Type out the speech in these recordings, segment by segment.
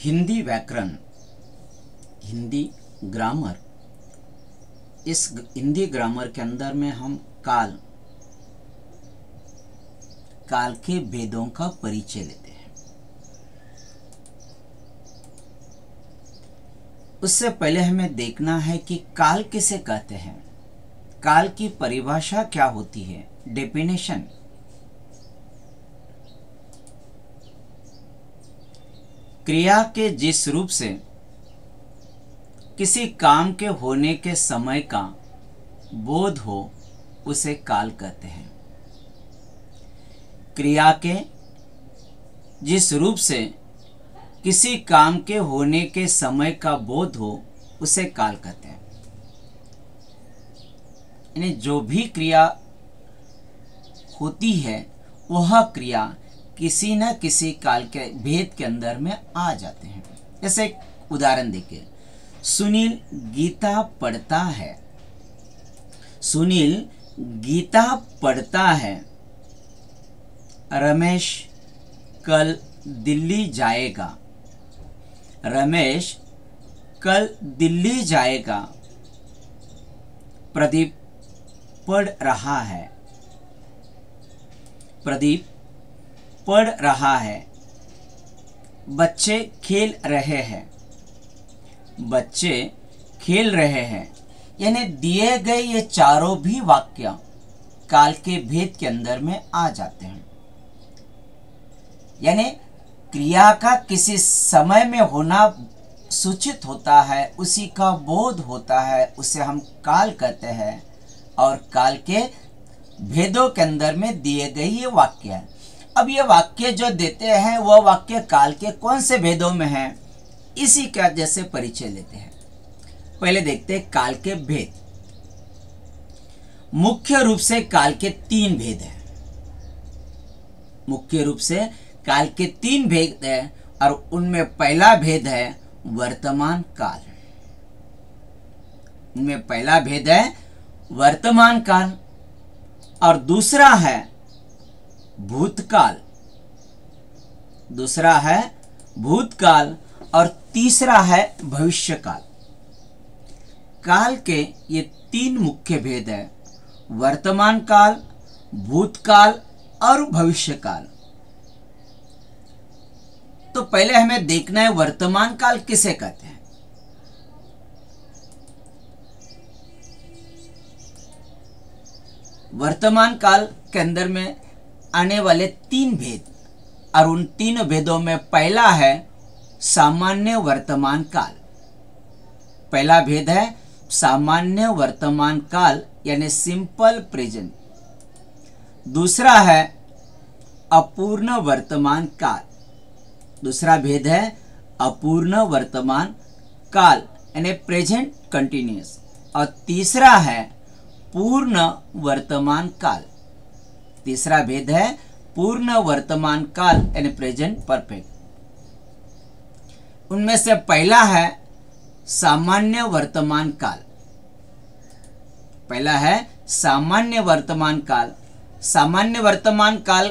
हिंदी व्याकरण, हिंदी ग्रामर। इस हिंदी ग्रामर के अंदर में हम काल के भेदों का परिचय लेते हैं। उससे पहले हमें देखना है कि काल किसे कहते हैं, काल की परिभाषा क्या होती है, डेफिनेशन। क्रिया के जिस रूप से किसी काम के होने के समय का बोध हो उसे काल कहते हैं। क्रिया के जिस रूप से किसी काम के होने के समय का बोध हो उसे काल कहते हैं। यानी जो भी क्रिया होती है वह क्रिया किसी न किसी काल के भेद के अंदर में आ जाते हैं। जैसे एक उदाहरण देखिए, सुनील गीता पढ़ता है। सुनील गीता पढ़ता है। रमेश कल दिल्ली जाएगा। रमेश कल दिल्ली जाएगा। प्रदीप पढ़ रहा है। प्रदीप पढ़ रहा है। बच्चे खेल रहे हैं। बच्चे खेल रहे हैं। यानी दिए गए ये चारों भी वाक्य काल के भेद के अंदर में आ जाते हैं। यानी क्रिया का किसी समय में होना सूचित होता है, उसी का बोध होता है, उसे हम काल कहते हैं। और काल के भेदों के अंदर में दिए गए ये वाक्य है। अब ये वाक्य जो देते हैं वह वाक्य काल के कौन से भेदों में है, इसी का जैसे परिचय लेते हैं। पहले देखते हैं काल के भेद। मुख्य रूप से काल के 3 भेद हैं। मुख्य रूप से काल के 3 भेद हैं और उनमें पहला भेद है वर्तमान काल। उनमें पहला भेद है वर्तमान काल और दूसरा है भूतकाल। दूसरा है भूतकाल और तीसरा है भविष्यकाल। काल के ये 3 मुख्य भेद हैं, वर्तमान काल, भूतकाल और भविष्यकाल। तो पहले हमें देखना है वर्तमान काल किसे कहते हैं। वर्तमान काल के अंदर में आने वाले 3 भेद और उन 3 भेदों में पहला है सामान्य वर्तमान काल। पहला भेद है सामान्य वर्तमान काल यानी सिंपल प्रेजेंट। दूसरा है अपूर्ण वर्तमान काल। दूसरा भेद है अपूर्ण वर्तमान काल यानी प्रेजेंट कंटिन्यूअस। और तीसरा है पूर्ण वर्तमान काल। तीसरा भेद है पूर्ण वर्तमान काल यानी प्रेजेंट परफेक्ट। उनमें से पहला है सामान्य वर्तमान काल। पहला है सामान्य वर्तमान काल। सामान्य वर्तमान काल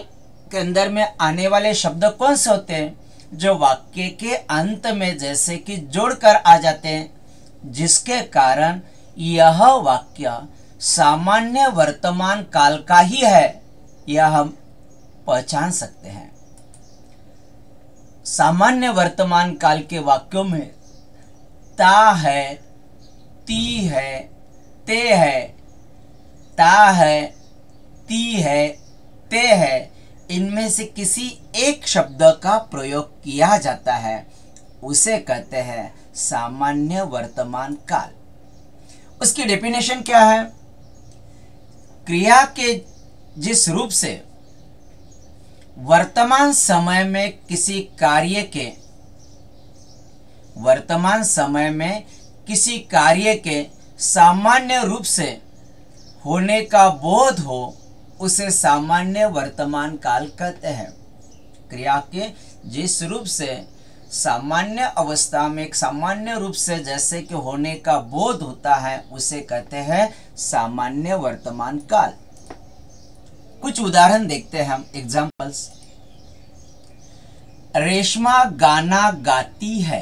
के अंदर में आने वाले शब्द कौन से होते हैं, जो वाक्य के अंत में जैसे कि जोड़कर आ जाते हैं, जिसके कारण यह वाक्य सामान्य वर्तमान काल का ही है, यह हम पहचान सकते हैं। सामान्य वर्तमान काल के वाक्यों में ता है, ती है, ते है, ता है, ती है, ते है, इनमें से किसी एक शब्द का प्रयोग किया जाता है, उसे कहते हैं सामान्य वर्तमान काल। उसकी डेफिनेशन क्या है? क्रिया के जिस रूप से वर्तमान समय में किसी कार्य के सामान्य रूप से होने का बोध हो उसे सामान्य वर्तमान काल कहते हैं। क्रिया के जिस रूप से सामान्य अवस्था में एक सामान्य रूप से जैसे कि होने का बोध होता है उसे कहते हैं सामान्य वर्तमान काल। कुछ उदाहरण देखते हैं हम, एग्जाम्पल्स। रेशमा गाना गाती है।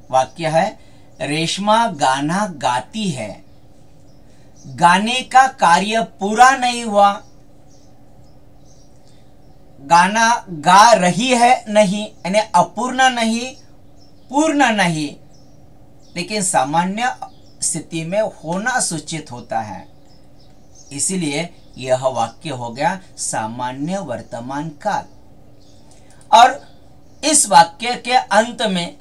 वाक्य है रेशमा गाना गाती है। गाने का कार्य पूरा नहीं हुआ। गाना गा रही है नहीं, यानी अपूर्ण नहीं, पूर्ण नहीं, लेकिन सामान्य स्थिति में होना सूचित होता है, इसलिए यह वाक्य हो गया सामान्य वर्तमान काल। और इस वाक्य के अंत में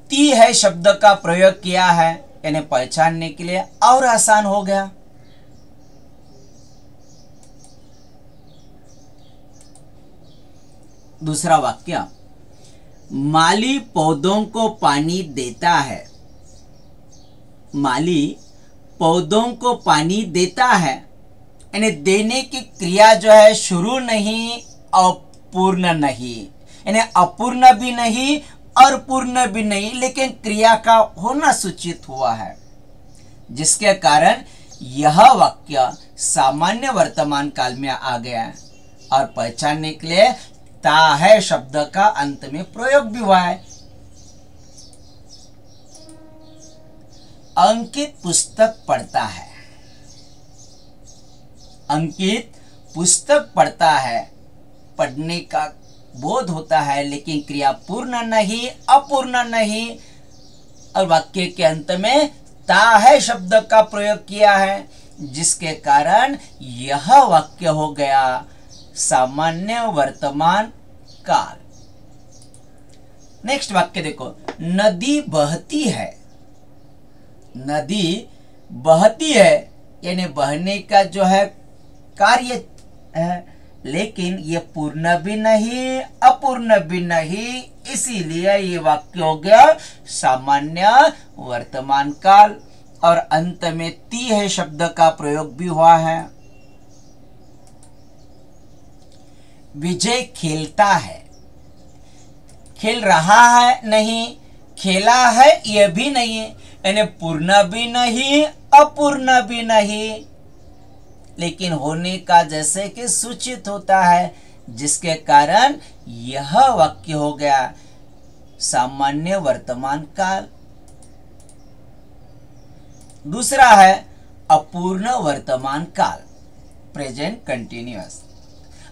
ती है शब्द का प्रयोग किया है, यानी पहचानने के लिए और आसान हो गया। दूसरा वाक्य, माली पौधों को पानी देता है। माली पौधों को पानी देता है, यानी देने की क्रिया जो है शुरू नहीं और पूर्ण नहीं, यानी अपूर्ण भी नहीं और पूर्ण भी नहीं, लेकिन क्रिया का होना सूचित हुआ है, जिसके कारण यह वाक्य सामान्य वर्तमान काल में आ गया है। और पहचानने के लिए ता है शब्द का अंत में प्रयोग भी हुआ है। अंकित पुस्तक पढ़ता है। अंकित पुस्तक पढ़ता है, पढ़ने का बोध होता है, लेकिन क्रिया पूर्ण नहीं, अपूर्ण नहीं, और वाक्य के अंत में ता है शब्द का प्रयोग किया है, जिसके कारण यह वाक्य हो गया सामान्य वर्तमान काल। नेक्स्ट वाक्य देखो, नदी बहती है। नदी बहती है, यानी बहने का जो है कार्य है, लेकिन ये पूर्ण भी नहीं, अपूर्ण भी नहीं, इसीलिए ये वाक्य हो गया सामान्य वर्तमान काल। और अंत में ती है शब्द का प्रयोग भी हुआ है। विजय खेलता है। खेल रहा है नहीं, खेला है यह भी नहीं, यानी पूर्ण भी नहीं, अपूर्ण भी नहीं, लेकिन होने का जैसे कि सूचित होता है, जिसके कारण यह वाक्य हो गया सामान्य वर्तमान काल। दूसरा है अपूर्ण वर्तमान काल, प्रेजेंट कंटिन्यूअस।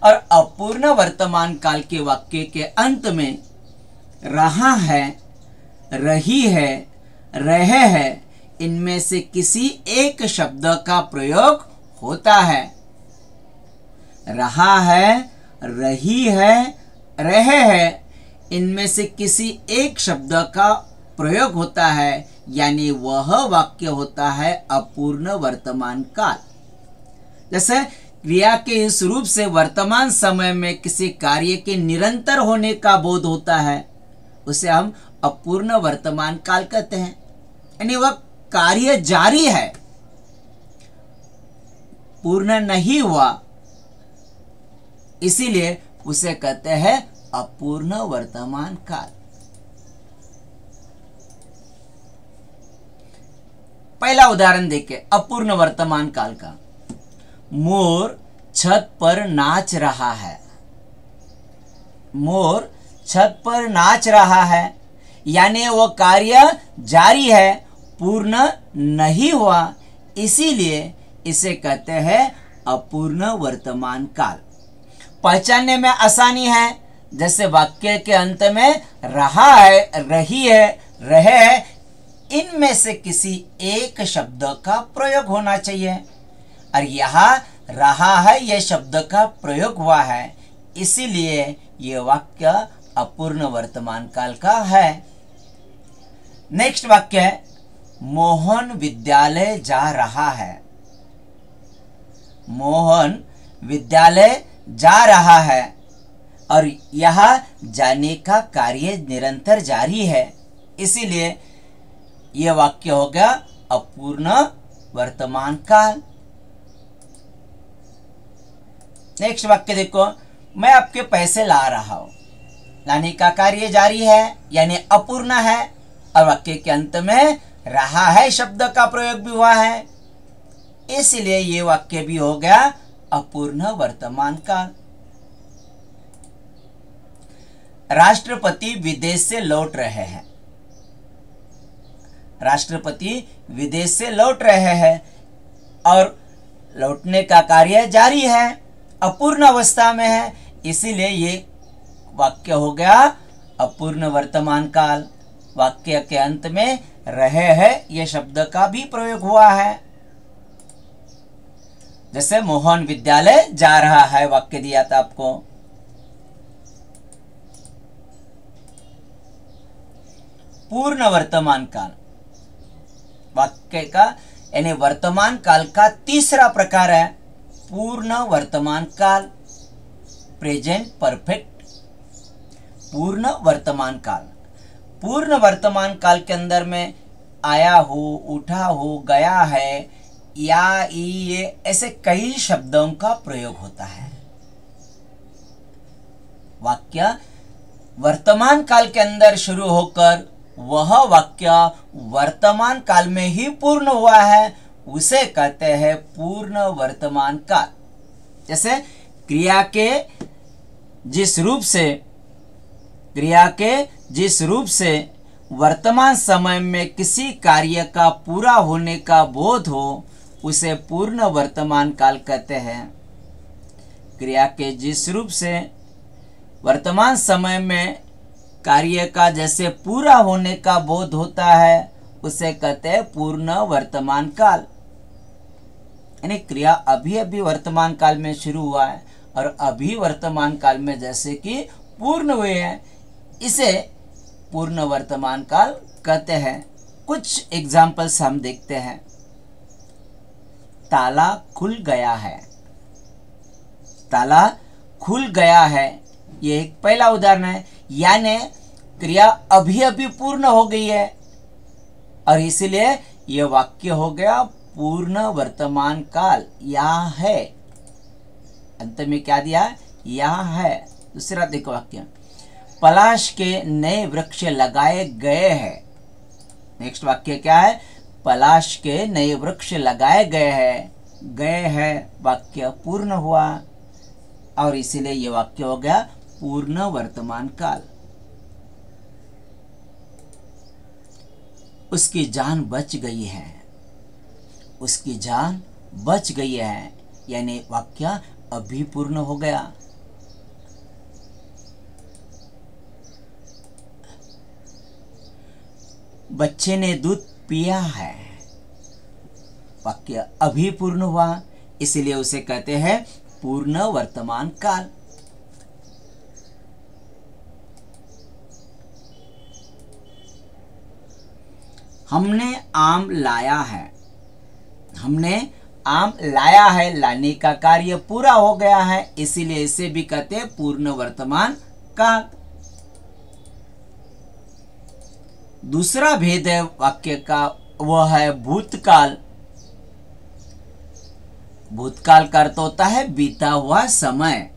और अपूर्ण वर्तमान काल के वाक्य के अंत में रहा है, रही है, रहे है, इनमें से किसी एक शब्द का प्रयोग होता है। रहा है, रही है, रहे है, इनमें से किसी एक शब्द का प्रयोग होता है, यानी वह वाक्य होता है अपूर्ण वर्तमान काल। जैसे क्रिया के इस रूप से वर्तमान समय में किसी कार्य के निरंतर होने का बोध होता है, उसे हम अपूर्ण वर्तमान काल कहते हैं, यानी वह कार्य जारी है, पूर्ण नहीं हुआ, इसीलिए उसे कहते हैं अपूर्ण वर्तमान काल। पहला उदाहरण देखें अपूर्ण वर्तमान काल का। मोर छत पर नाच रहा है। मोर छत पर नाच रहा है, यानी वो कार्य जारी है, पूर्ण नहीं हुआ, इसीलिए इसे कहते हैं अपूर्ण वर्तमान काल। पहचानने में आसानी है, जैसे वाक्य के अंत में रहा है, रही है, रहे है, इनमें से किसी एक शब्द का प्रयोग होना चाहिए, और यहाँ रहा है यह शब्द का प्रयोग हुआ है, इसीलिए यह वाक्य अपूर्ण वर्तमान काल का है। नेक्स्ट वाक्य है मोहन विद्यालय जा रहा है। मोहन विद्यालय जा रहा है, और यहाँ जाने का कार्य निरंतर जारी है, इसीलिए यह वाक्य हो गया अपूर्ण वर्तमान काल। नेक्स्ट वाक्य देखो, मैं आपके पैसे ला रहा हूं। लाने का कार्य जारी है, यानी अपूर्ण है, और वाक्य के अंत में रहा है शब्द का प्रयोग भी हुआ है, इसलिए ये वाक्य भी हो गया अपूर्ण वर्तमान काल। राष्ट्रपति विदेश से लौट रहे हैं। राष्ट्रपति विदेश से लौट रहे हैं और लौटने का कार्य जारी है, अपूर्ण अवस्था में है, इसीलिए ये वाक्य हो गया अपूर्ण वर्तमान काल। वाक्य के अंत में रहे हैं ये शब्द का भी प्रयोग हुआ है। जैसे मोहन विद्यालय जा रहा है, वाक्य दिया था आपको। पूर्ण वर्तमान काल वाक्य का यानी वर्तमान काल का तीसरा प्रकार है पूर्ण वर्तमान काल, प्रेजेंट परफेक्ट। पूर्ण वर्तमान काल, पूर्ण वर्तमान काल के अंदर में आया हो, उठा हो, गया है, या, ये ऐसे कई शब्दों का प्रयोग होता है। वाक्य वर्तमान काल के अंदर शुरू होकर वह वाक्य वर्तमान काल में ही पूर्ण हुआ है, उसे कहते हैं पूर्ण वर्तमान काल। जैसे क्रिया के जिस रूप से वर्तमान समय में किसी कार्य का पूरा होने का बोध हो, उसे पूर्ण वर्तमान काल कहते हैं। क्रिया के जिस रूप से वर्तमान समय में कार्य का जैसे पूरा होने का बोध होता है, उसे कहते हैं पूर्ण वर्तमान काल। यानी क्रिया अभी अभी वर्तमान काल में शुरू हुआ है और अभी वर्तमान काल में जैसे कि पूर्ण हुए हैं, इसे पूर्ण वर्तमान काल कहते हैं। कुछ एग्जाम्पल्स हम देखते हैं। ताला खुल गया है, ताला खुल गया है, ये एक पहला उदाहरण है। यानी क्रिया अभी अभी पूर्ण हो गई है और इसलिए यह वाक्य हो गया पूर्ण वर्तमान काल। यहाँ है, अंत में क्या दिया, यहाँ है। दूसरा देखो वाक्य, पलाश के नए वृक्ष लगाए गए हैं। नेक्स्ट वाक्य क्या है, पलाश के नए वृक्ष लगाए गए हैं, गए हैं वाक्य पूर्ण हुआ और इसीलिए यह वाक्य हो गया पूर्ण वर्तमान काल। उसकी जान बच गई है, उसकी जान बच गई है, यानी वाक्य अभी पूर्ण हो गया। बच्चे ने दूध पिया है, वाक्य अभी पूर्ण हुआ, इसलिए उसे कहते हैं पूर्ण वर्तमान काल। हमने आम लाया है, हमने आम लाया है, लाने का कार्य पूरा हो गया है, इसीलिए इसे भी कहते हैं पूर्ण वर्तमान काल। दूसरा भेद है वाक्य का, वह है भूतकाल। भूतकाल का अर्थ होता है बीता हुआ समय।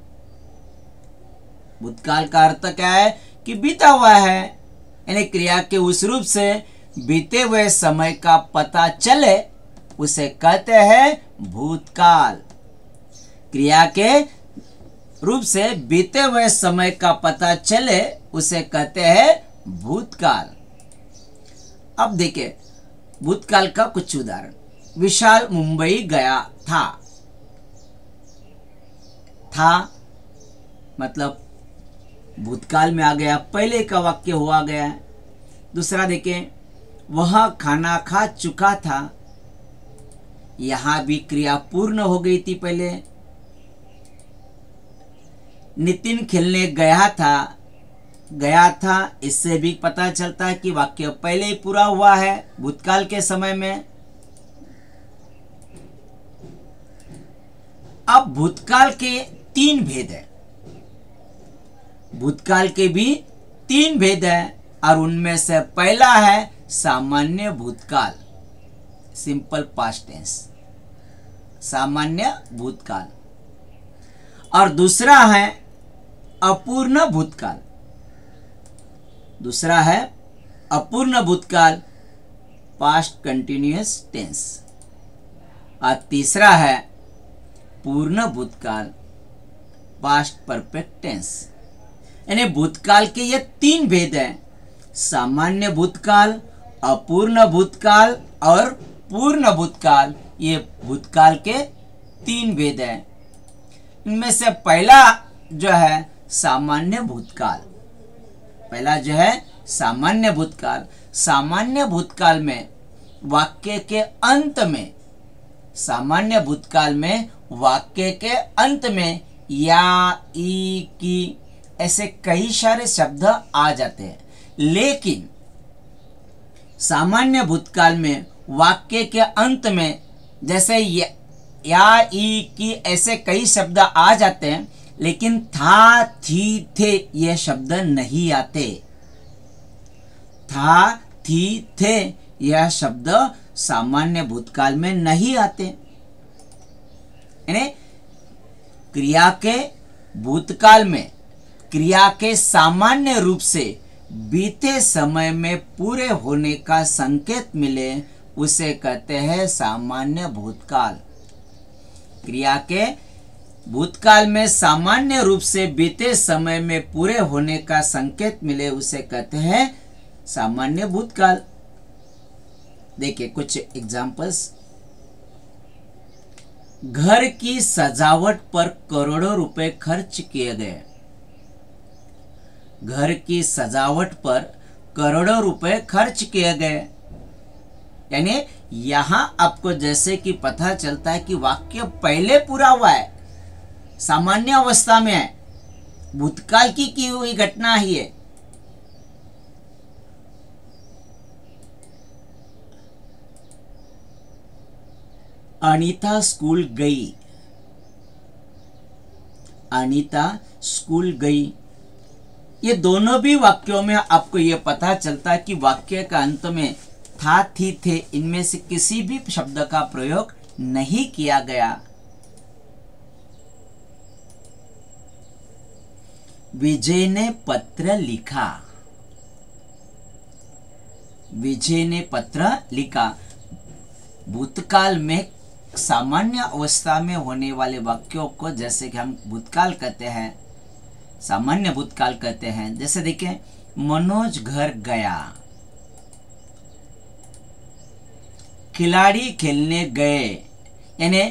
भूतकाल का अर्थ क्या है कि बीता हुआ है, यानी क्रिया के उस रूप से बीते हुए समय का पता चले, उसे कहते हैं भूतकाल। क्रिया के रूप से बीते हुए समय का पता चले, उसे कहते हैं भूतकाल। अब देखिए भूतकाल का कुछ उदाहरण। विशाल मुंबई गया था, था मतलब भूतकाल में आ गया, पहले का वाक्य हुआ गया है। दूसरा देखें, वह खाना खा चुका था, यहां भी क्रिया पूर्ण हो गई थी पहले। नितिन खेलने गया था, गया था, इससे भी पता चलता है कि वाक्य पहले ही पूरा हुआ है भूतकाल के समय में। अब भूतकाल के तीन भेद है, भूतकाल के भी तीन भेद है और उनमें से पहला है सामान्य भूतकाल, सिंपल पास्ट टेंस, सामान्य भूतकाल। और दूसरा है अपूर्ण भूतकाल, दूसरा है अपूर्ण भूतकाल, पास्ट कंटिन्यूअस टेंस। और तीसरा है पूर्ण भूतकाल, पास्ट परफेक्ट टेंस। यानी भूतकाल के ये तीन भेद हैं, सामान्य भूतकाल, अपूर्ण भूतकाल और पूर्ण भूतकाल। ये भूतकाल के तीन भेद हैं। इनमें से पहला जो है सामान्य भूतकाल, पहला जो है सामान्य भूतकाल। सामान्य भूतकाल में वाक्य के अंत में, सामान्य भूतकाल में वाक्य के अंत में या, ई, की ऐसे कई सारे शब्द आ जाते हैं, लेकिन सामान्य भूतकाल में वाक्य के अंत में जैसे या, ई, की ऐसे कई शब्द आ जाते हैं, लेकिन था, थी, थे ये शब्द नहीं आते। था, थी, थे यह शब्द सामान्य भूतकाल में नहीं आते। यानी क्रिया के भूतकाल में क्रिया के सामान्य रूप से बीते समय में पूरे होने का संकेत मिले उसे कहते हैं सामान्य भूतकाल। क्रिया के भूतकाल में सामान्य रूप से बीते समय में पूरे होने का संकेत मिले उसे कहते हैं सामान्य भूतकाल। देखिए कुछ एग्जांपल्स। घर की सजावट पर करोड़ों रुपए खर्च किए गए। घर की सजावट पर करोड़ों रुपए खर्च किए गए। यानी यहां आपको जैसे कि पता चलता है कि वाक्य पहले पूरा हुआ है, सामान्य अवस्था में है, भूतकाल की हुई घटना ही है। अनीता स्कूल गई। अनीता स्कूल गई। ये दोनों भी वाक्यों में आपको यह पता चलता है कि वाक्य का अंत में था, थी, थे इनमें से किसी भी शब्द का प्रयोग नहीं किया गया। विजय ने पत्र लिखा। विजय ने पत्र लिखा। भूतकाल में सामान्य अवस्था में होने वाले वाक्यों को जैसे कि हम भूतकाल कहते हैं, सामान्य भूतकाल कहते हैं। जैसे देखें, मनोज घर गया। खिलाड़ी खेलने गए। यानी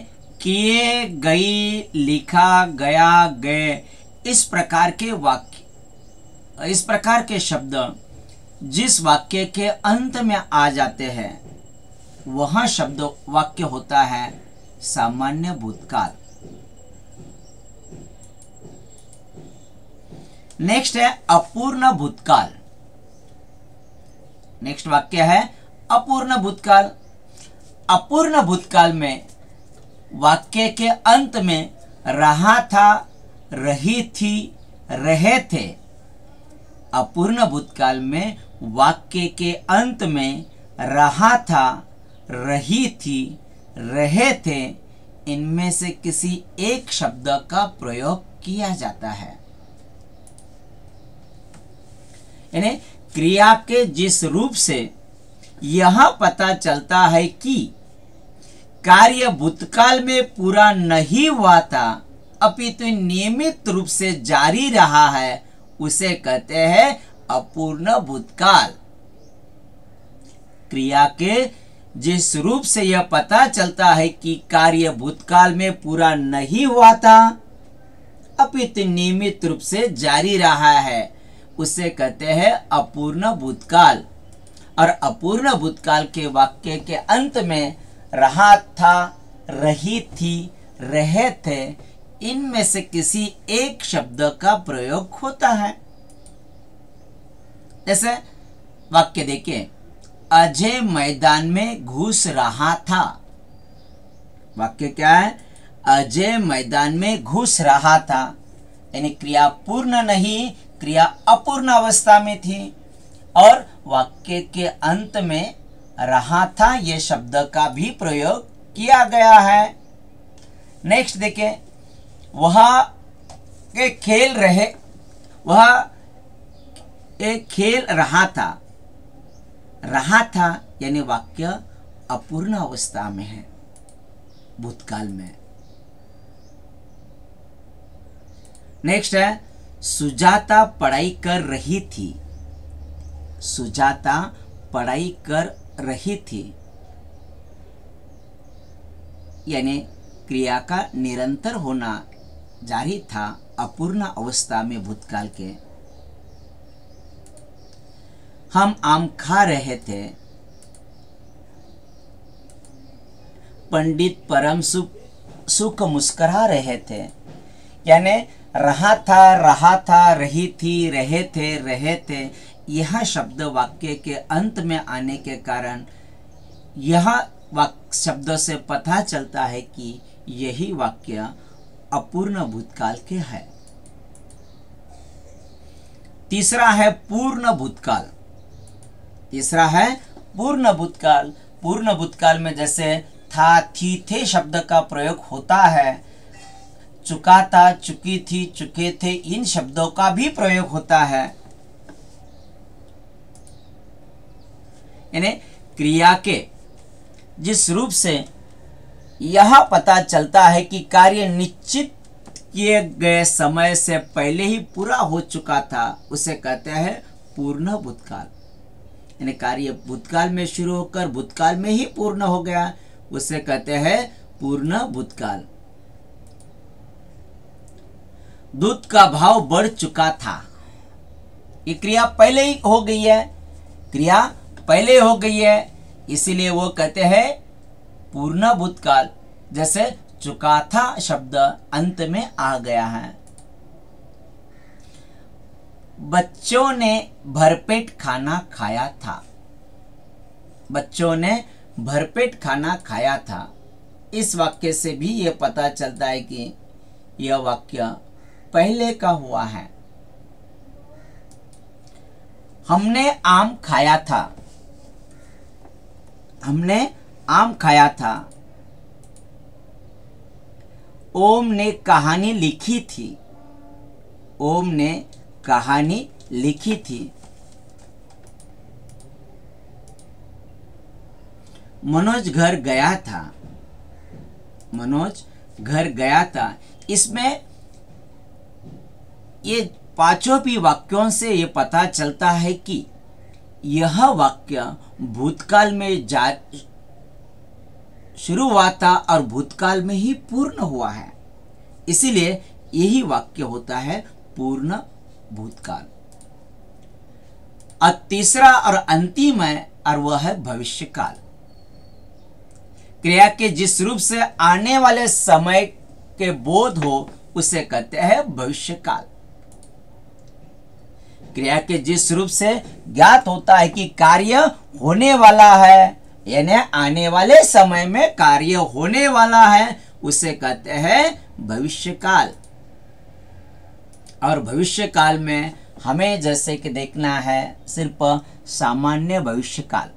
किए, गई, लिखा, गया, गए इस प्रकार के वाक्य, इस प्रकार के शब्द जिस वाक्य के अंत में आ जाते हैं वह शब्द वाक्य होता है सामान्य भूतकाल। नेक्स्ट है अपूर्ण भूतकाल। नेक्स्ट वाक्य है अपूर्ण भूतकाल। अपूर्ण भूतकाल में वाक्य के अंत में रहा था, रही थी, रहे थे। अपूर्ण भूतकाल में वाक्य के अंत में रहा था, रही थी, रहे थे इनमें से किसी एक शब्द का प्रयोग किया जाता है। यानी क्रिया के जिस रूप से यह पता चलता है कि कार्य भूतकाल में पूरा नहीं हुआ था अपितु नियमित रूप से जारी रहा है उसे कहते हैं अपूर्ण भूतकाल। क्रिया के जिस रूप से यह पता चलता है कि कार्य भूतकाल में पूरा नहीं हुआ था अपितु नियमित रूप से जारी रहा है उसे कहते हैं अपूर्ण भूतकाल। और अपूर्ण भूतकाल के वाक्य के अंत में रहा था, रही थी, रहे थे इनमें से किसी एक शब्द का प्रयोग होता है। जैसे वाक्य देखिए, अजय मैदान में घुस रहा था। वाक्य क्या है? अजय मैदान में घुस रहा था। यानी क्रिया पूर्ण नहीं, क्रिया अपूर्ण अवस्था में थी और वाक्य के अंत में रहा था यह शब्द का भी प्रयोग किया गया है। नेक्स्ट देखें, वह एक खेल रहा था। रहा था यानी वाक्य अपूर्ण अवस्था में है भूतकाल में। नेक्स्ट है सुजाता पढ़ाई कर रही थी। सुजाता पढ़ाई कर रही थी, यानी क्रिया का निरंतर होना जारी था अपूर्ण अवस्था में भूतकाल के। हम आम खा रहे थे। पंडित परम सुख मुस्कुरा रहे थे, यानी रहा था, रही थी, रहे थे। यह शब्द वाक्य के अंत में आने के कारण यह शब्दों से पता चलता है कि यही वाक्य अपूर्ण भूतकाल के है। तीसरा है पूर्ण भूतकाल। तीसरा है पूर्ण भूतकाल। पूर्ण भूतकाल में जैसे था, थी, थे शब्द का प्रयोग होता है। चुका था, चुकी थी, चुके थे, इन शब्दों का भी प्रयोग होता है। यानी क्रिया के जिस रूप से यह पता चलता है कि कार्य निश्चित किए गए समय से पहले ही पूरा हो चुका था, उसे कहते हैं पूर्ण भूतकाल। यानी कार्य भूतकाल में शुरू होकर भूतकाल में ही पूर्ण हो गया, उसे कहते हैं पूर्ण भूतकाल। दूध का भाव बढ़ चुका था, ये क्रिया पहले ही हो गई है, क्रिया पहले हो गई है, इसीलिए वो कहते हैं पूर्ण भूतकाल। जैसे चुका था शब्द अंत में आ गया है। बच्चों ने भरपेट खाना खाया था। बच्चों ने भरपेट खाना खाया था। इस वाक्य से भी यह पता चलता है कि यह वाक्य पहले का हुआ है। हमने आम खाया था। हमने आम खाया था। ओम ने कहानी लिखी थी। ओम ने कहानी लिखी थी। मनोज घर गया था। मनोज घर गया था। इसमें ये पांचों भी वाक्यों से ये पता चलता है कि यह वाक्य भूतकाल में शुरू हुआ था और भूतकाल में ही पूर्ण हुआ है, इसीलिए यही वाक्य होता है पूर्ण भूतकाल। और तीसरा और अंतिम है, और वह है भविष्यकाल। क्रिया के जिस रूप से आने वाले समय के बोध हो, उसे कहते हैं भविष्यकाल। क्रिया के जिस रूप से ज्ञात होता है कि कार्य होने वाला है, यानी आने वाले समय में कार्य होने वाला है, उसे कहते हैं भविष्यकाल। और भविष्यकाल में हमें जैसे कि देखना है सिर्फ सामान्य भविष्यकाल।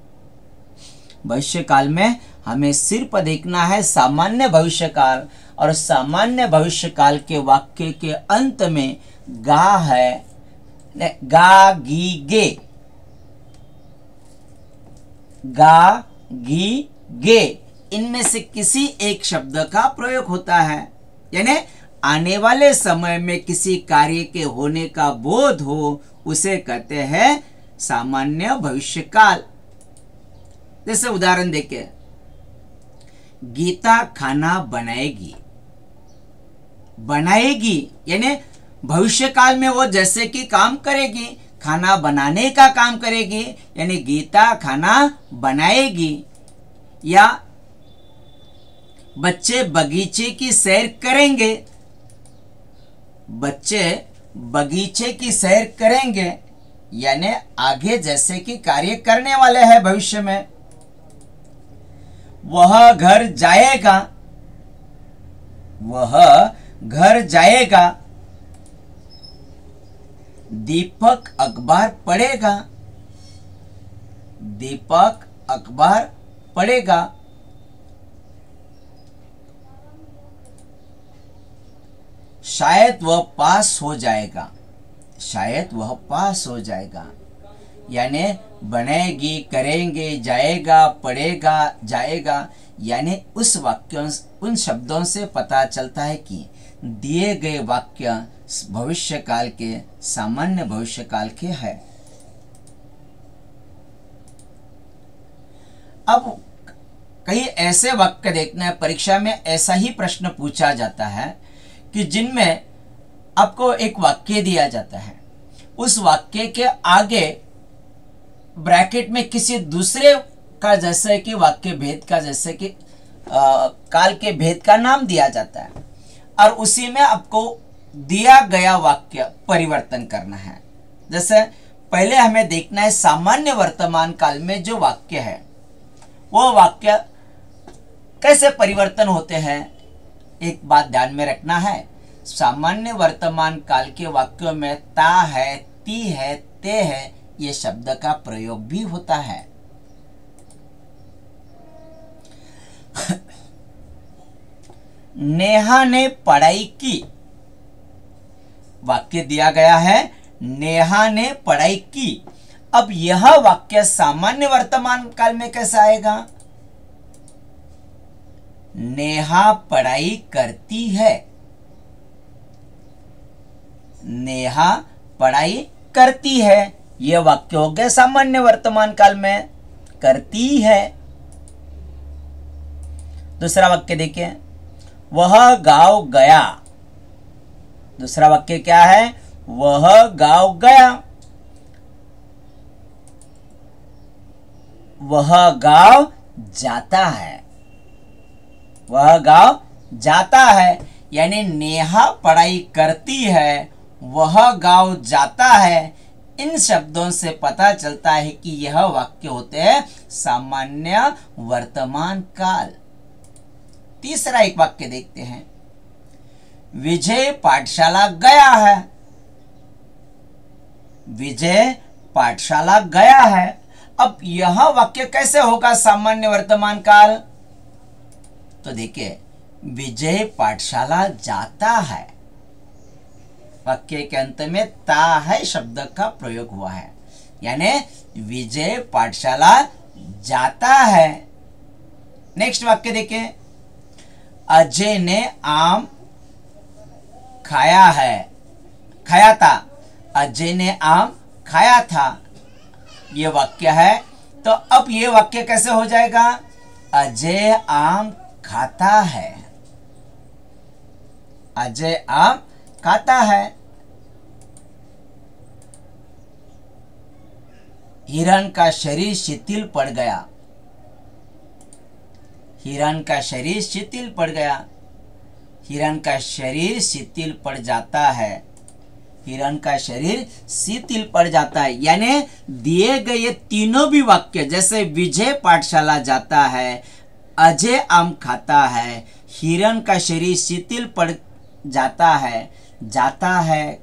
भविष्यकाल में हमें सिर्फ देखना है सामान्य भविष्यकाल, और सामान्य भविष्यकाल के वाक्य के अंत में गा है, गा गी गे, गा गी गे, इनमें से किसी एक शब्द का प्रयोग होता है। यानी आने वाले समय में किसी कार्य के होने का बोध हो, उसे कहते हैं सामान्य भविष्यकाल। जैसे उदाहरण देखें, गीता खाना बनाएगी। बनाएगी यानी भविष्यकाल में वो जैसे कि काम करेगी, खाना बनाने का काम करेगी, यानी गीता खाना बनाएगी। या बच्चे बगीचे की सैर करेंगे। बच्चे बगीचे की सैर करेंगे, यानी आगे जैसे कि कार्य करने वाले हैं भविष्य में। वह घर जाएगा। वह घर जाएगा। दीपक अखबार पढ़ेगा। दीपक अखबार पढ़ेगा। शायद वह पास हो जाएगा। शायद वह पास हो जाएगा, यानी बनेगी, करेंगे, जाएगा, पढ़ेगा, जाएगा, यानी उस वाक्यों उन शब्दों से पता चलता है कि दिए गए वाक्य भविष्य काल के, सामान्य भविष्य काल के है। अब कई ऐसे वाक्य देखना है, परीक्षा में ऐसा ही प्रश्न पूछा जाता है कि जिनमें आपको एक वाक्य दिया जाता है, उस वाक्य के आगे ब्रैकेट में किसी दूसरे का, जैसे कि वाक्य भेद का, जैसे कि काल के भेद का नाम दिया जाता है, और उसी में आपको दिया गया वाक्य परिवर्तन करना है। जैसे पहले हमें देखना है सामान्य वर्तमान काल में जो वाक्य है वो वाक्य कैसे परिवर्तन होते हैं। एक बात ध्यान में रखना है, सामान्य वर्तमान काल के वाक्यों में ता है, ती है, ते है, ये शब्द का प्रयोग भी होता है। नेहा ने पढ़ाई की, वाक्य दिया गया है नेहा ने पढ़ाई की। अब यह वाक्य सामान्य वर्तमान काल में कैसे आएगा? नेहा पढ़ाई करती है, नेहा पढ़ाई करती है, यह वाक्य हो गया सामान्य वर्तमान काल में, करती है। दूसरा वाक्य देखिए, वह गांव गया। दूसरा वाक्य क्या है? वह गांव गया। वह गांव जाता है, वह गांव जाता है, यानी नेहा पढ़ाई करती है, वह गांव जाता है। इन शब्दों से पता चलता है कि यह वाक्य होते हैं सामान्य वर्तमान काल। तीसरा एक वाक्य देखते हैं, विजय पाठशाला गया है। विजय पाठशाला गया है। अब यह वाक्य कैसे होगा सामान्य वर्तमान काल? तो देखिए, विजय पाठशाला जाता है, वाक्य के अंत में ता है शब्द का प्रयोग हुआ है, यानी विजय पाठशाला जाता है। नेक्स्ट वाक्य देखिए, अजय ने आम खाया है, खाया था। अजय ने आम खाया था, ये वाक्य है। तो अब ये वाक्य कैसे हो जाएगा? अजय आम खाता है, अजय आम खाता है। हिरण का शरीर शिथिल पड़ गया, हिरण का शरीर शिथिल पड़ गया। हिरण का शरीर शिथिल पड़ जाता है, हिरण का शरीर शिथिल पड़ जाता है। यानी दिए गए तीनों भी वाक्य, जैसे विजय पाठशाला जाता है, अजय आम खाता है, हिरण का शरीर शिथिल पड़ जाता है,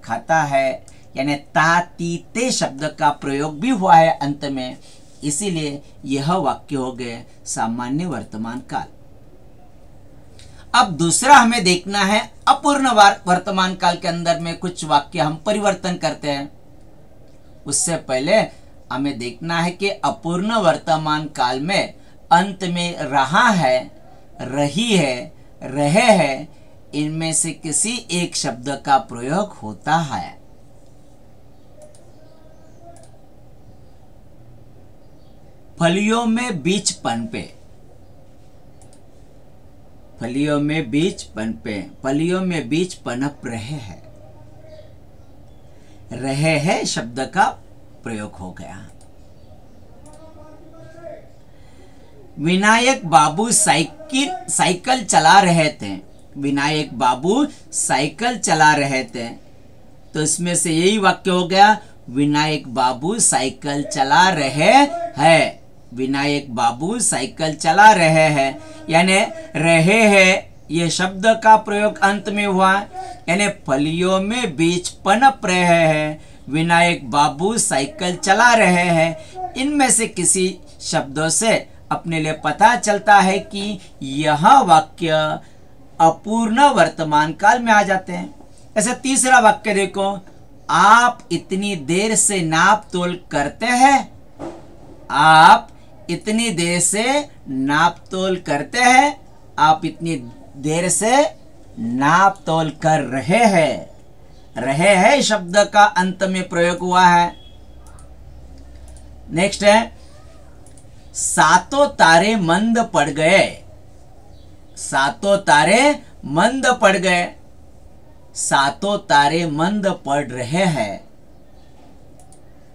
खाता है, यानी ता ती ते शब्द का प्रयोग भी हुआ है अंत में, इसीलिए यह वाक्य हो गए सामान्य वर्तमान काल। अब दूसरा हमें देखना है अपूर्ण वर्तमान काल के अंदर में कुछ वाक्य हम परिवर्तन करते हैं। उससे पहले हमें देखना है कि अपूर्ण वर्तमान काल में अंत में रहा है, रही है, रहे हैं, इनमें से किसी एक शब्द का प्रयोग होता है। फलियों में बीज पनपे, फलियों में बीज पनपे, फलियों में बीज पनप रहे हैं, रहे हैं शब्द का प्रयोग हो गया। विनायक बाबू साइकिल चला रहे थे, विनायक बाबू साइकिल चला रहे थे, तो इसमें से यही वाक्य हो गया, विनायक बाबू साइकिल चला रहे हैं, विनायक बाबू साइकिल चला रहे हैं, यानी रहे हैं ये शब्द का प्रयोग अंत में हुआ, यानी फलियों में बीज पनप रहे हैं, विनायक बाबू साइकिल चला रहे हैं। इनमें से किसी शब्दों से अपने लिए पता चलता है कि यह वाक्य अपूर्ण वर्तमान काल में आ जाते हैं। ऐसे तीसरा वाक्य देखो, आप इतनी देर से नाप तोल करते हैं, आप इतनी देर से नाप तोल करते हैं, आप इतनी देर से नाप तोल कर रहे हैं। रहे हैं शब्द का अंत में प्रयोग हुआ है। नेक्स्ट है सातों तारे मंद पड़ गए। सातों तारे मंद पड़ गए। सातों तारे मंद पड़ रहे हैं।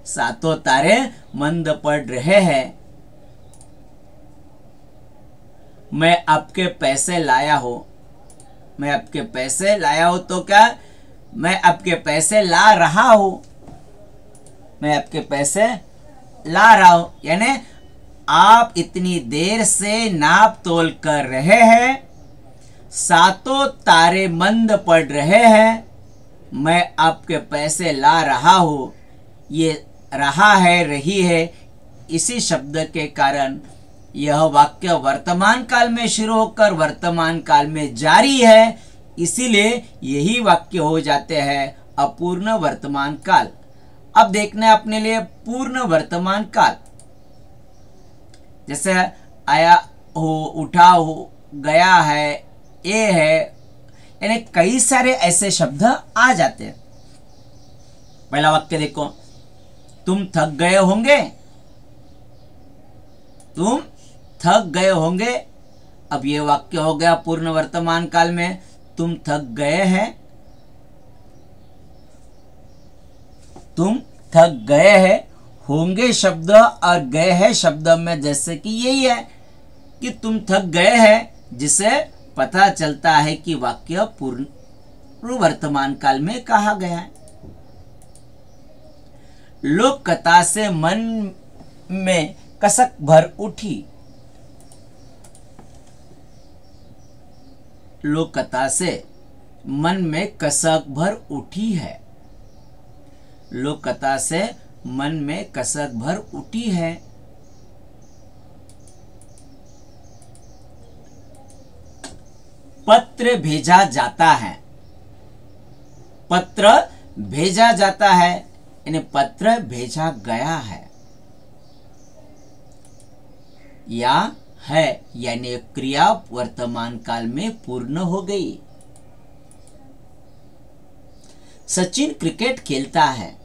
सातों तारे मंद पड़ रहे हैं। मैं आपके पैसे लाया हूं। मैं आपके पैसे लाया हूं तो क्या, मैं आपके पैसे ला रहा हूं। मैं आपके पैसे ला रहा हूं यानी आप इतनी देर से नाप तोल कर रहे हैं। सातों तारे मंद पड़ रहे हैं। मैं आपके पैसे ला रहा हूं। ये रहा है, रही है, इसी शब्द के कारण यह वाक्य वर्तमान काल में शुरू होकर वर्तमान काल में जारी है। इसीलिए यही वाक्य हो जाते हैं अपूर्ण वर्तमान काल। अब देखना है अपने लिए पूर्ण वर्तमान काल। जैसे आया हो, उठा हो, गया है, ये है, यानी कई सारे ऐसे शब्द आ जाते हैं। पहला वाक्य देखो, तुम थक गए होंगे। तुम थक गए होंगे। अब ये वाक्य हो गया पूर्ण वर्तमान काल में, तुम थक गए हैं। तुम थक गए हैं। होंगे शब्द और गए हैं शब्द में जैसे कि यही है कि तुम थक गए हैं, जिसे पता चलता है कि वाक्य पूर्ण वर्तमान काल में कहा गया है। लोक कथा से मन में कसक भर उठी। लोक कथा से मन में कसक भर उठी है। लोक कथा से मन में कसक भर उठी है। पत्र भेजा जाता है। पत्र भेजा जाता है यानी पत्र भेजा गया है। या है यानी क्रिया वर्तमान काल में पूर्ण हो गई। सचिन क्रिकेट खेलता है।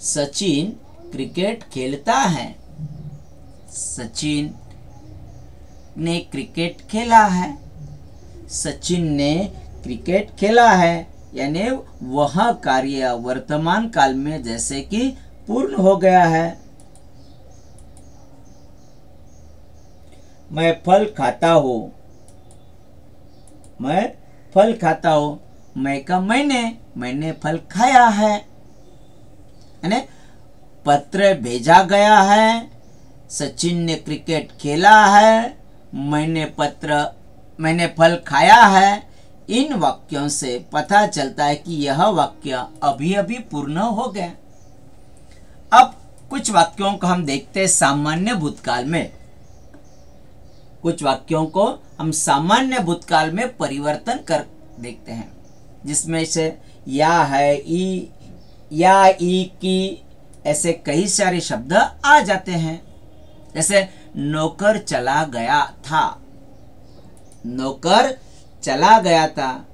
सचिन क्रिकेट खेलता है। सचिन ने क्रिकेट खेला है। सचिन ने क्रिकेट खेला है यानी वह कार्य वर्तमान काल में जैसे कि पूर्ण हो गया है। मैं फल खाता हूं। मैं फल खाता हूं। मैं का मैंने फल खाया है। यानी पत्र भेजा गया है। सचिन ने क्रिकेट खेला है। मैंने फल खाया है। इन वाक्यों से पता चलता है कि यह वाक्य अभी अभी पूर्ण हो गया। अब कुछ वाक्यों को हम देखते हैं सामान्य भूतकाल में। कुछ वाक्यों को हम सामान्य भूतकाल में परिवर्तन कर देखते हैं, जिसमें से या है, ई, या, ई, की, ऐसे कई सारे शब्द आ जाते हैं। जैसे नौकर चला गया था। नौकर चला गया था।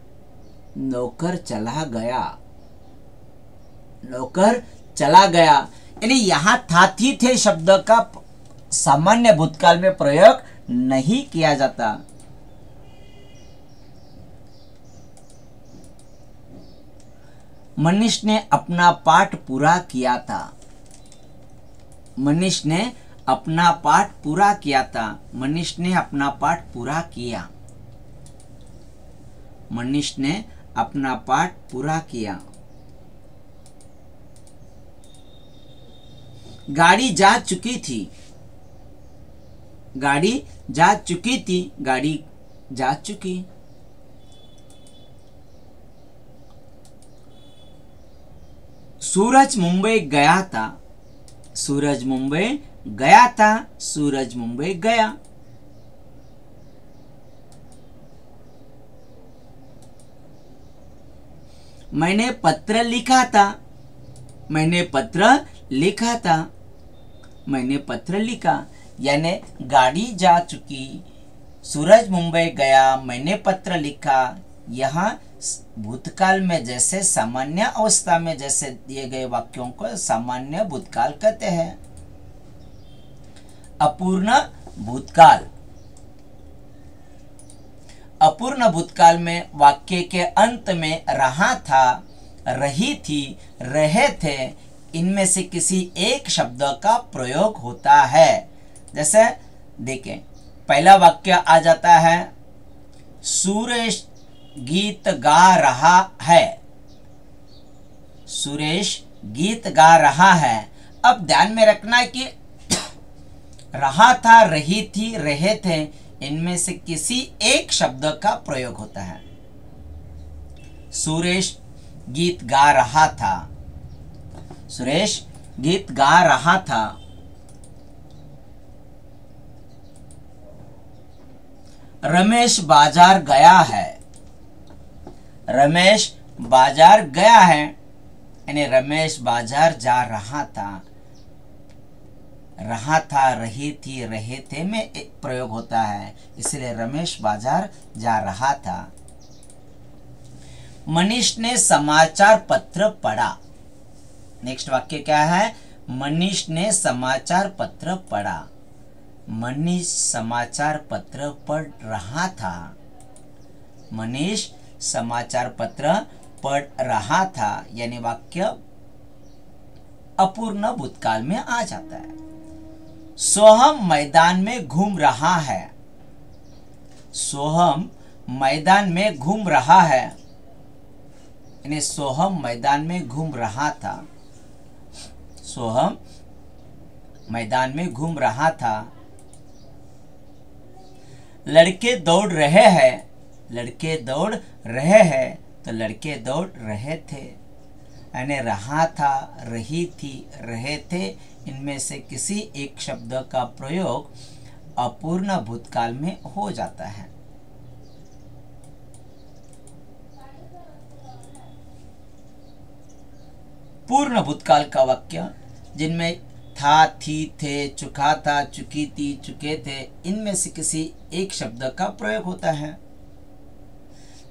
नौकर चला गया। नौकर चला गया यानी यहां था, थी, थे शब्द का सामान्य भूतकाल में प्रयोग नहीं किया जाता। मनीष ने अपना पाठ पूरा किया था। मनीष ने अपना पाठ पूरा किया था। मनीष ने अपना पाठ पूरा किया। मनीष ने अपना पाठ पूरा किया। गाड़ी जा चुकी थी। गाड़ी जा चुकी थी। गाड़ी जा चुकी। सूरज मुंबई गया था। सूरज मुंबई गया था। सूरज मुंबई गया। मैंने पत्र लिखा था। मैंने पत्र लिखा था। मैंने पत्र लिखा यानी गाड़ी जा चुकी, सूरज मुंबई गया, मैंने पत्र लिखा। यहाँ भूतकाल में जैसे सामान्य अवस्था में जैसे दिए गए वाक्यों को सामान्य भूतकाल कहते हैं। अपूर्ण भूतकाल, अपूर्ण भूतकाल में वाक्य के अंत में रहा था, रही थी, रहे थे, इनमें से किसी एक शब्द का प्रयोग होता है। जैसे देखें, पहला वाक्य आ जाता है, सुरेश गीत गा रहा है। सुरेश गीत गा रहा है। अब ध्यान में रखना कि रहा था, रही थी, रहे थे, इनमें से किसी एक शब्द का प्रयोग होता है। सुरेश गीत गा रहा था, सुरेश गीत गा रहा था। रमेश बाजार गया है, रमेश बाजार गया है, यानी रमेश बाजार जा रहा था। रहा था, रही थी, रहे थे में एक प्रयोग होता है, इसलिए रमेश बाजार जा रहा था। मनीष ने समाचार पत्र पढ़ा। नेक्स्ट वाक्य क्या है? मनीष ने समाचार पत्र पढ़ा। मनीष समाचार पत्र पढ़ रहा था। मनीष समाचार पत्र पढ़ रहा था, यानी वाक्य अपूर्ण भूतकाल में आ जाता है। सोहम मैदान में घूम रहा है। सोहम मैदान में घूम रहा है, यानी सोहम मैदान में घूम रहा था। सोहम मैदान में घूम रहा था। लड़के दौड़ रहे हैं। लड़के दौड़ रहे हैं, तो लड़के दौड़ रहे थे, यानी रहा था, रही थी, रहे थे, इनमें से किसी एक शब्द का प्रयोग अपूर्ण भूतकाल में हो जाता है। पूर्ण भूतकाल का वाक्य जिनमें था, थी, थे, चुका था, चुकी थी, चुके थे, इनमें से किसी एक शब्द का प्रयोग होता है।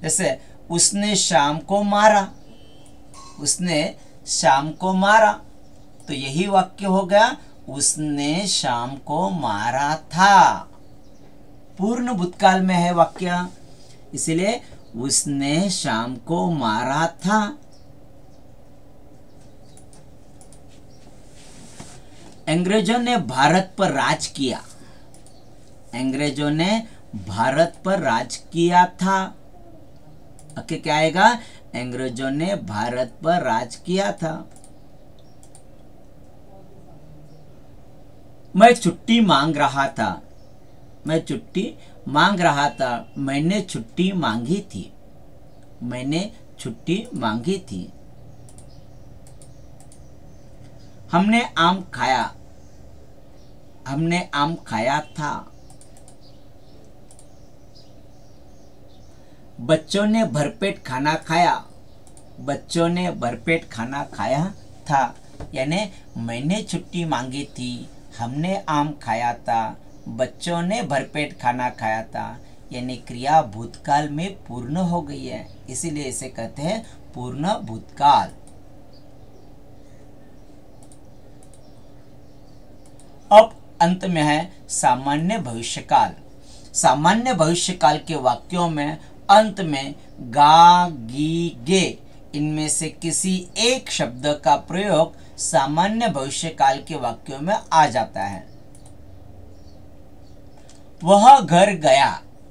जैसे उसने शाम को मारा। उसने शाम को मारा, तो यही वाक्य हो गया, उसने शाम को मारा था। पूर्ण भूतकाल में है वाक्य, इसलिए उसने शाम को मारा था। अंग्रेजों ने भारत पर राज किया। अंग्रेजों ने भारत पर राज किया था। ओके, क्या आएगा? अंग्रेजों ने भारत पर राज किया था। मैं छुट्टी मांग रहा था। मैं छुट्टी मांग रहा था। मैंने छुट्टी मांगी थी। मैंने छुट्टी मांगी थी। हमने आम खाया। हमने आम खाया था। बच्चों ने भरपेट खाना खाया। बच्चों ने भरपेट खाना खाया था, यानी मैंने छुट्टी मांगी थी, हमने आम खाया था, बच्चों ने भरपेट खाना खाया था, यानी क्रिया भूतकाल में पूर्ण हो गई है, इसीलिए इसे कहते हैं पूर्ण भूतकाल। अब अंत में है सामान्य भविष्यकाल। सामान्य भविष्यकाल के वाक्यों में अंत में गा, गी, गे, इनमें से किसी एक शब्द का प्रयोग सामान्य भविष्यकाल के वाक्यों में आ जाता है। वह घर गया।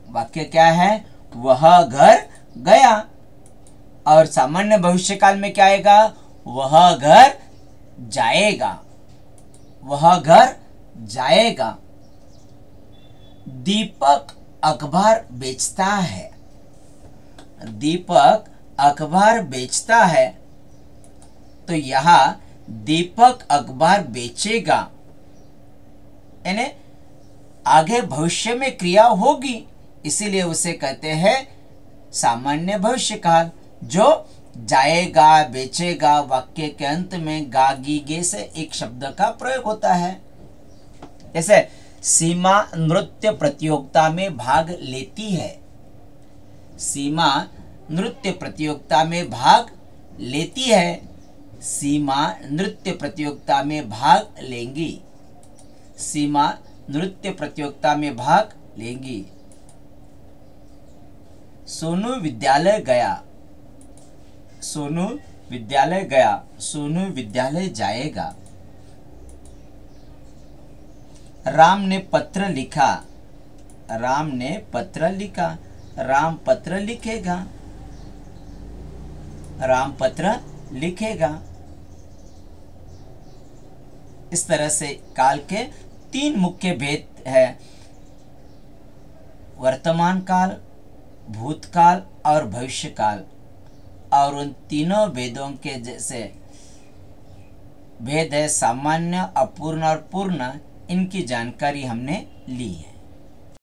वाक्य क्या है? वह घर गया। और सामान्य भविष्यकाल में क्या आएगा? वह घर जाएगा। वह घर जाएगा। दीपक अखबार बेचता है। दीपक अखबार बेचता है, तो यहां दीपक अखबार बेचेगा, यानी आगे भविष्य में क्रिया होगी, इसीलिए उसे कहते हैं सामान्य भविष्यकाल। जो जाएगा, बेचेगा, वाक्य के अंत में गा, गी, गे से एक शब्द का प्रयोग होता है। जैसे सीमा नृत्य प्रतियोगिता में भाग लेती है। सीमा नृत्य प्रतियोगिता में भाग लेती है। सीमा नृत्य प्रतियोगिता में भाग लेंगी। सीमा नृत्य प्रतियोगिता में भाग लेंगी। सोनू विद्यालय गया। सोनू विद्यालय गया। सोनू विद्यालय जाएगा। राम ने पत्र लिखा। राम ने पत्र लिखा। राम पत्र लिखेगा। राम पत्र लिखेगा। इस तरह से काल के तीन मुख्य भेद है, वर्तमान काल, भूतकाल और भविष्य काल। और उन तीनों भेदों के जैसे भेद है सामान्य, अपूर्ण और पूर्ण, इनकी जानकारी हमने ली है।